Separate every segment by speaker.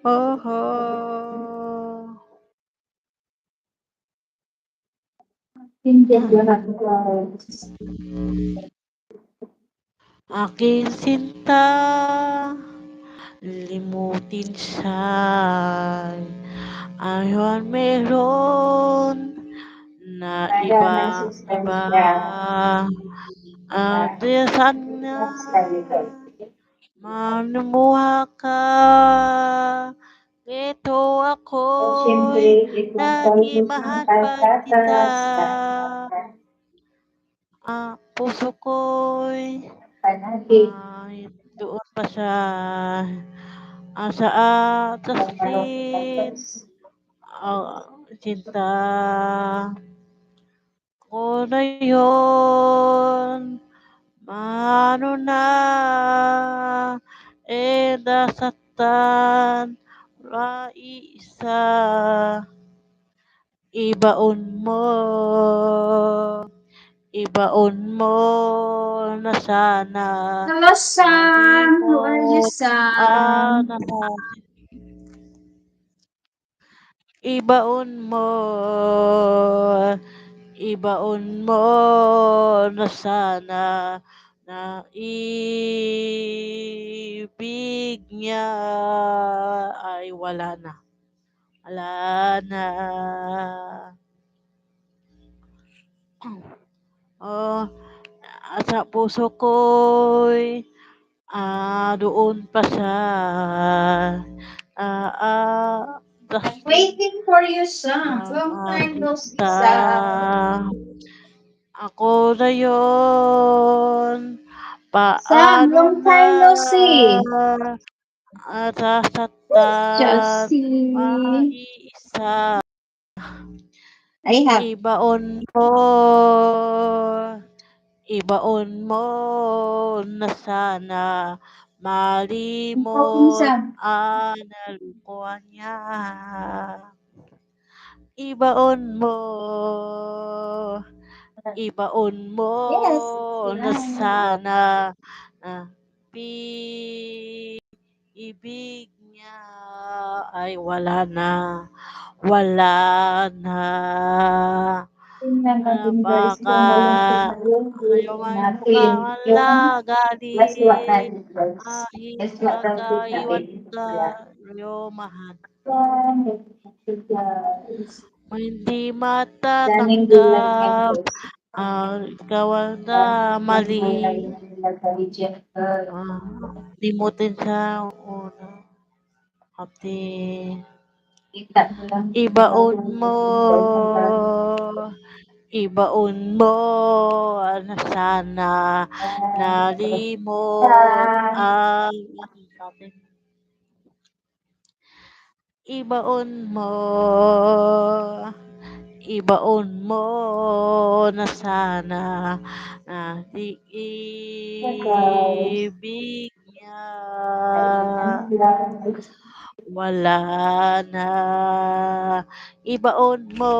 Speaker 1: Oh.
Speaker 2: Hindi
Speaker 1: Ah, aking sinta, limutin siya'y ayon meron na
Speaker 2: tagal ng
Speaker 1: ibang-iba.
Speaker 2: sustansya
Speaker 1: At
Speaker 2: na
Speaker 1: sana
Speaker 2: extradited.
Speaker 1: manumuha ka, ito
Speaker 2: At
Speaker 1: ako'y
Speaker 2: siyempre, itong focus ng
Speaker 1: nagmahal pa kita.
Speaker 2: pagtatas
Speaker 1: Puso ko'y
Speaker 2: panagip
Speaker 1: doon pa sa sa
Speaker 2: ng
Speaker 1: atrasin,
Speaker 2: marunong
Speaker 1: sinta ko na yun, mano na, nasaktan, maiisa, ibaon mo, ibaon mo na sana,
Speaker 2: Hello, Sam. How are you,
Speaker 1: malimot,
Speaker 2: Sam?
Speaker 1: nasa ibaon mo, ibaon mo na sana na ibig niya ay wala na, wala na. Oh, sa puso ko'y doon pa sa
Speaker 2: I'm
Speaker 1: dustin
Speaker 2: waiting for you, Sam. Long time no see,
Speaker 1: mamasita.
Speaker 2: Sam.
Speaker 1: Ako na yun,
Speaker 2: Sam,
Speaker 1: paano
Speaker 2: long
Speaker 1: na
Speaker 2: time no see.
Speaker 1: nasasaktan,
Speaker 2: Josie.
Speaker 1: maiisa,
Speaker 2: I have.
Speaker 1: ibaon mo, ibaon mo na sana
Speaker 2: Talking,
Speaker 1: malimot
Speaker 2: Sam.
Speaker 1: ang nalukuhan niya. Ibaon mo, ibaon mo
Speaker 2: Yes.
Speaker 1: na
Speaker 2: Yan.
Speaker 1: sana na ibig niya ay wala na, wala na.
Speaker 2: Tingnan natin guys
Speaker 1: Baka
Speaker 2: kung malungkot na yung
Speaker 1: ayaw
Speaker 2: buhay
Speaker 1: may
Speaker 2: natin. Yung let's watch
Speaker 1: makalagalit,
Speaker 2: natin guys.
Speaker 1: kahit
Speaker 2: Let's watch natin
Speaker 1: magkaiwan
Speaker 2: natin.
Speaker 1: ka,
Speaker 2: Yeah.
Speaker 1: yomahan.
Speaker 2: Yan. Guys.
Speaker 1: Hindi
Speaker 2: Daming gulat yan
Speaker 1: matatanggap,
Speaker 2: guys.
Speaker 1: ikaw ang
Speaker 2: Ang
Speaker 1: mali.
Speaker 2: buhay na nag-reject ka.
Speaker 1: Limutin sa una, pati
Speaker 2: Kita mo lang
Speaker 1: ibaon
Speaker 2: talagang
Speaker 1: mo, ibaon mo na sana nalimot ang ating ibaon mo, ibaon mo na sana na
Speaker 2: guys.
Speaker 1: ibig niya
Speaker 2: Ayan lang.
Speaker 1: wala na. Ibaon mo,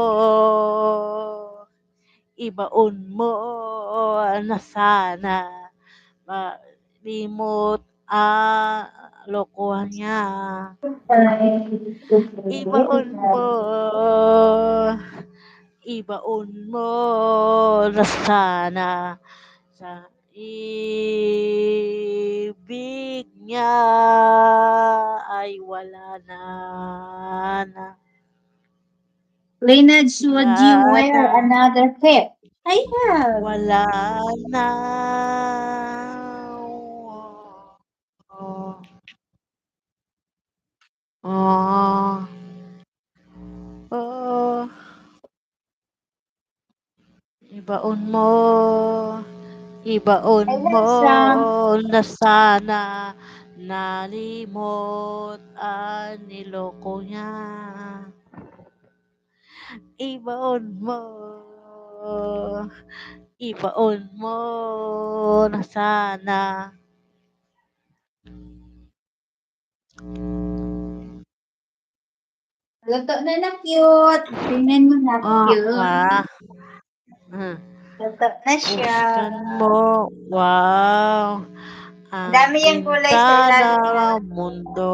Speaker 1: ibaon mo na sana malimot ang lokohan niya. Ibaon mo, ibaon mo na sana sa ibig niya ay wala na,
Speaker 2: Lineage, would you
Speaker 1: wala na,
Speaker 2: wear another clip? I have.
Speaker 1: wala na. Oh, oh, oh, ibaon mo, ibaon
Speaker 2: I
Speaker 1: mo
Speaker 2: love some.
Speaker 1: na sana nalimot ang niloko niya. Ibaon mo, ibaon mo na sana.
Speaker 2: Luto na na cute. Tingnan mo na cute.
Speaker 1: Ah, hmm.
Speaker 2: Luto na siya.
Speaker 1: Buksan mo, wow,
Speaker 2: Ang
Speaker 1: ang
Speaker 2: dami yung gulay
Speaker 1: pinta
Speaker 2: sa ilalim na.
Speaker 1: ng mundo.